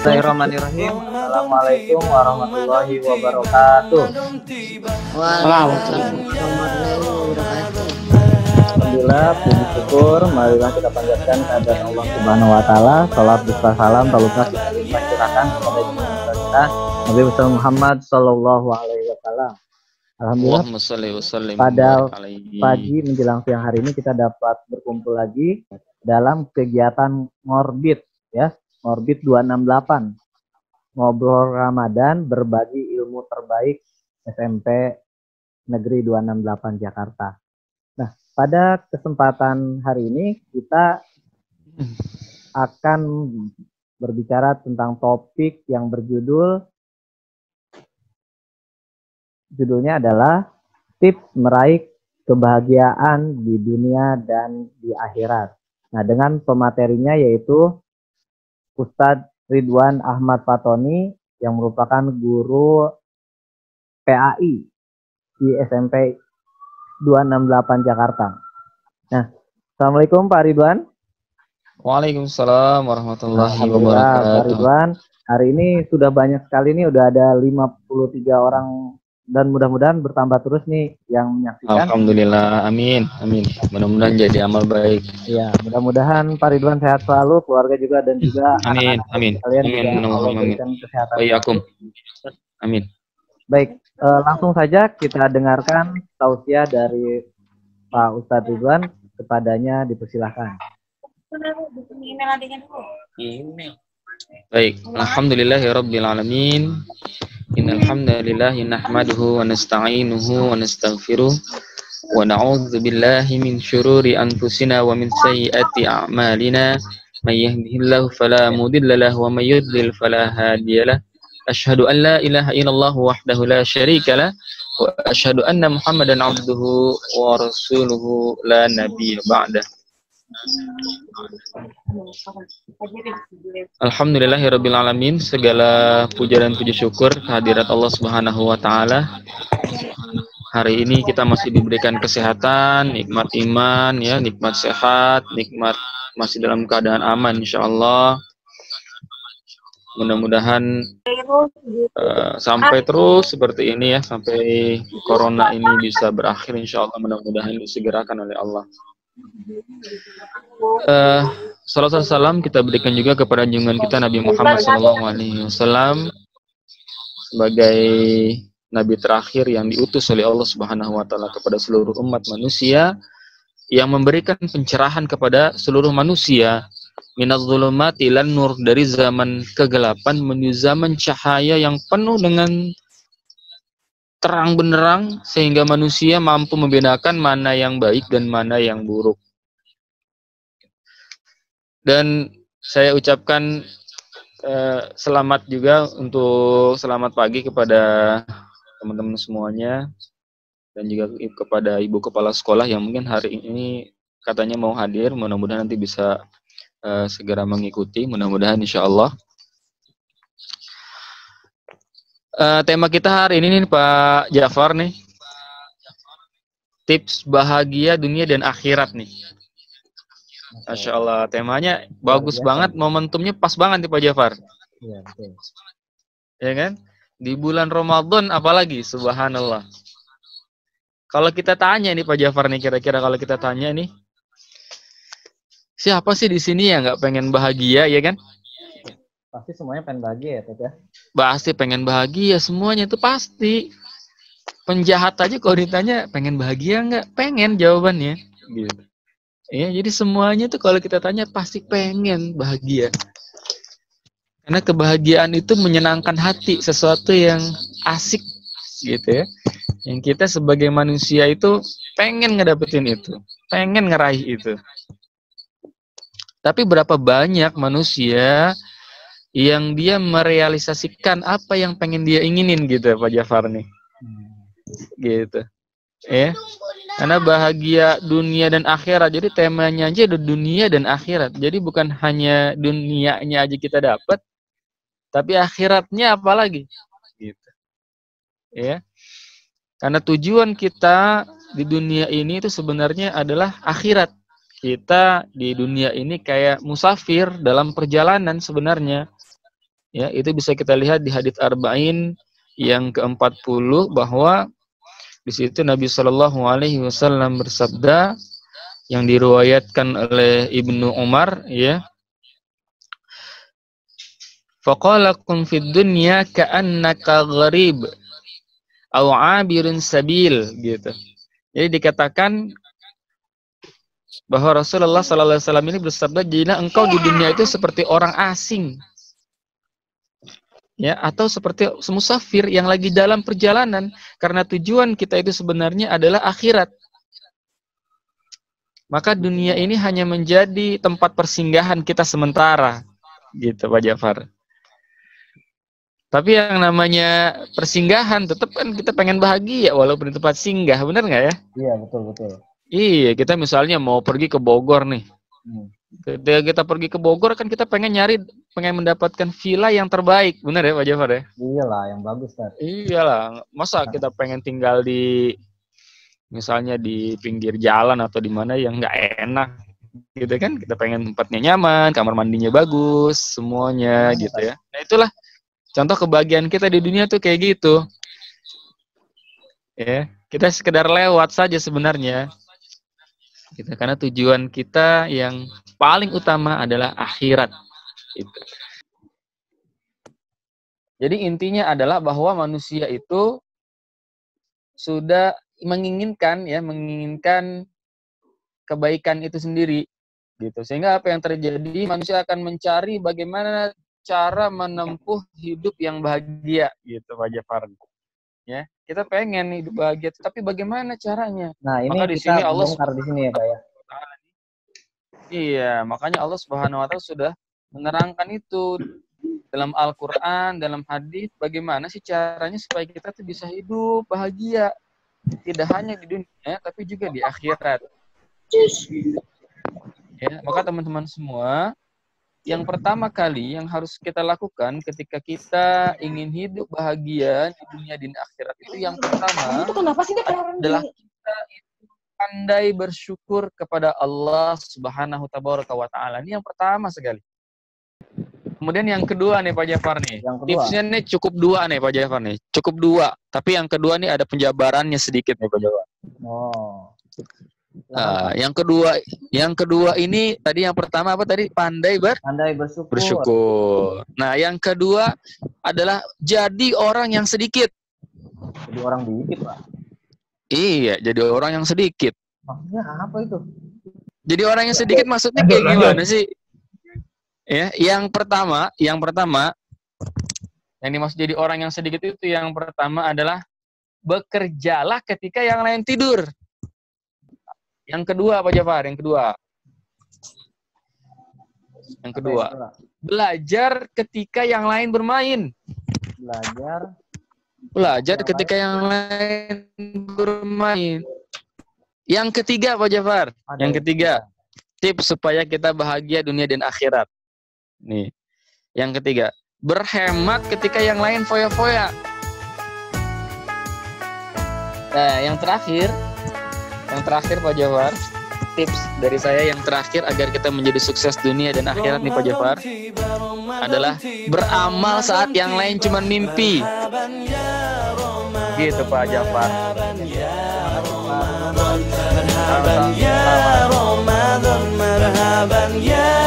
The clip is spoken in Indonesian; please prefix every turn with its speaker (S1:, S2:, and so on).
S1: Bismillahirrahmanirrahim. Assalamualaikum warahmatullahi wabarakatuh.
S2: Waalaikumsalam warahmatullahi wabarakatuh.
S1: Alhamdulillah, puji syukur, marilah kita panjatkan kehadirat Allah Subhanahu wa taala. Salat beserta salam talukah kita limpahkan kepada junjungan kita Nabi Muhammad sallallahu alaihi wasallam. Alhamdulillah, pada pagi menjelang siang hari ini kita dapat berkumpul lagi dalam kegiatan Ngorbit, ya, Ngorbit 268. Ngobrol Ramadan, berbagi ilmu terbaik SMP Negeri 268 Jakarta. Nah, pada kesempatan hari ini kita akan berbicara tentang topik yang judulnya adalah tips meraih kebahagiaan di dunia dan di akhirat. Nah, dengan pematerinya yaitu Ustadz Ridwan Ahmad Fatoni yang merupakan guru PAI di SMP 268 Jakarta. Nah, Assalamualaikum Pak Ridwan.
S3: Waalaikumsalam warahmatullahi wabarakatuh.
S1: Pak Ridwan, hari ini sudah banyak sekali nih, udah ada 53 orang dan mudah-mudahan bertambah terus nih yang menyaksikan.
S3: Alhamdulillah, amin, amin. Mudah-mudahan jadi amal baik.
S1: Ya, mudah-mudahan Pak Ridwan sehat selalu, keluarga juga dan juga
S3: amin,
S1: anak-anak
S3: amin,
S1: kalian
S3: amin,
S1: juga Allah berikan kesehatan.
S3: Amin.
S1: Baik, langsung saja kita dengarkan tausiah dari Pak Ustadz Ridwan, kepadanya dipersilahkan.
S3: Baik, alhamdulillahirabbil alamin. Innal hamdalillah nahmaduhu wa nasta'inuhu wa nastaghfiruh wa na'udzu billahi min syururi anfusina wa min sayyiati a'malina. May yahdihillahu fala mudilla lahu wa may yudlil fala hadiyalah. Asyhadu an la ilaha illallah wahdahu la syarika lah wa asyhadu anna Muhammadan 'abduhu wa rasuluhu la nabiyya ba'dah. Alhamdulillahirabbil alamin, segala puja dan puji syukur kehadirat Allah Subhanahu wa taala. Hari ini kita masih diberikan kesehatan, nikmat iman, ya, nikmat sehat, nikmat masih dalam keadaan aman insyaallah. Mudah-mudahan sampai terus seperti ini, ya, sampai corona ini bisa berakhir insyaallah. Mudah-mudahan disegerakan oleh Allah. Salam salam kita berikan juga kepada junjungan kita Nabi Muhammad SAW sebagai nabi terakhir yang diutus oleh Allah Subhanahu wa taala kepada seluruh umat manusia, yang memberikan pencerahan kepada seluruh manusia, minaz zulumati ilan nur, dari zaman kegelapan menuju zaman cahaya yang penuh dengan terang benderang, sehingga manusia mampu membedakan mana yang baik dan mana yang buruk. Dan saya ucapkan selamat juga untuk selamat pagi kepada teman-teman semuanya, dan juga kepada ibu kepala sekolah yang mungkin hari ini katanya mau hadir. Mudah-mudahan nanti bisa segera mengikuti, mudah-mudahan insyaallah. Tema kita hari ini nih Pak Jafar nih, tips bahagia dunia dan akhirat nih. Masya Allah, temanya bagus banget, momentumnya pas banget nih Pak Jafar.
S1: Iya, betul.
S3: Ya kan? Di bulan Ramadan apalagi, subhanallah. Kalau kita tanya nih Pak Jafar nih, kira-kira kalau kita tanya nih, siapa sih di sini yang nggak pengen bahagia, ya kan?
S1: Pasti semuanya pengen bahagia ya, Tete.
S3: Pasti pengen bahagia, semuanya itu pasti. Penjahat aja kalau ditanya pengen bahagia nggak, pengen jawabannya. Gitu. Ya, jadi semuanya tuh kalau kita tanya pasti pengen bahagia. Karena kebahagiaan itu menyenangkan hati, sesuatu yang asik gitu ya. Yang kita sebagai manusia itu pengen ngedapetin itu, pengen ngeraih itu. Tapi berapa banyak manusia yang dia merealisasikan apa yang pengen dia inginin gitu Pak Jafar nih. Gitu. Ya. Karena bahagia dunia dan akhirat. Jadi temanya aja ada dunia dan akhirat. Jadi bukan hanya dunianya aja kita dapat, tapi akhiratnya apalagi. Gitu. Ya. Karena tujuan kita di dunia ini itu sebenarnya adalah akhirat. Kita di dunia ini kayak musafir dalam perjalanan sebenarnya. Ya, itu bisa kita lihat di hadits Arba'in yang ke-40 bahwa di situ Nabi Shallallahu Alaihi Wasallam bersabda yang diriwayatkan oleh Ibnu Umar, ya. Faqala kun fid dunya ka'annaka gharib aw 'abirun sabil, gitu. Jadi dikatakan bahwa Rasulullah Sallallahu Alaihi Wasallam ini bersabda, jadilah engkau di dunia itu seperti orang asing, ya, atau seperti musafir yang lagi dalam perjalanan, karena tujuan kita itu sebenarnya adalah akhirat. Maka dunia ini hanya menjadi tempat persinggahan kita sementara, gitu Pak Jafar. Tapi yang namanya persinggahan tetap kan kita pengen bahagia walaupun di tempat singgah, benar nggak ya?
S1: Iya, betul.
S3: Iya, kita misalnya mau pergi ke Bogor nih. Ketika kita pergi ke Bogor kan kita pengen mendapatkan villa yang terbaik, benar ya Pak Jafar ya?
S1: Iyalah, yang bagus kan.
S3: Iyalah, masa kita pengen tinggal di misalnya di pinggir jalan atau di mana yang nggak enak, gitu kan? Kita pengen tempatnya nyaman, kamar mandinya bagus, semuanya gitu ya. Nah itulah contoh kebahagiaan kita di dunia tuh kayak gitu. Ya, kita sekedar lewat saja sebenarnya. Karena tujuan kita yang paling utama adalah akhirat. Gitu. Jadi intinya adalah bahwa manusia itu sudah menginginkan kebaikan itu sendiri, gitu. Sehingga apa yang terjadi, manusia akan mencari bagaimana cara menempuh hidup yang bahagia, gitu Pak Jafar. Ya, kita pengen hidup bahagia, tapi bagaimana caranya?
S1: Nah, ini
S3: maka di
S1: kita
S3: sini Allah
S1: bongkar di sini ya, Pak ya.
S3: Iya, makanya Allah Subhanahu wa taala sudah menerangkan itu dalam Al-Qur'an, dalam hadis, bagaimana sih caranya supaya kita tuh bisa hidup bahagia, tidak hanya di dunia tapi juga di akhirat. Ya, maka teman-teman semua, yang pertama kali yang harus kita lakukan ketika kita ingin hidup bahagia di dunia dan akhirat itu yang pertama adalah kita itu pandai bersyukur kepada Allah Subhanahu wa taala. Ini yang pertama sekali. Kemudian yang kedua nih Pak Jafar nih. Tipsnya nih cukup dua nih Pak Jafar nih. Cukup dua. Tapi yang kedua nih ada penjabarannya sedikit nih Pak Jafar.
S1: Oh.
S3: Yang kedua ini tadi yang pertama apa tadi? Pandai bersyukur. Nah, yang kedua adalah jadi orang yang sedikit.
S1: Jadi orang dikit, Pak.
S3: Iya, jadi orang yang sedikit.
S1: Maksudnya apa itu?
S3: Jadi orang yang sedikit maksudnya kayak gimana sih? Ya, yang pertama yang dimaksud jadi orang yang sedikit itu yang pertama adalah bekerjalah ketika yang lain tidur. Yang kedua Pak Jafar, yang kedua, belajar ketika yang lain bermain. Belajar ketika yang lain bermain. Yang ketiga Pak Jafar, tips supaya kita bahagia dunia dan akhirat. Nih, yang ketiga, berhemat ketika yang lain foya-foya. Nah, yang terakhir Pak Jafar, tips dari saya yang terakhir agar kita menjadi sukses dunia dan akhirat nih Pak Jafar adalah beramal saat yang lain cuma mimpi. Gitu Pak Jafar. Marhaban ya Ramadan, marhaban ya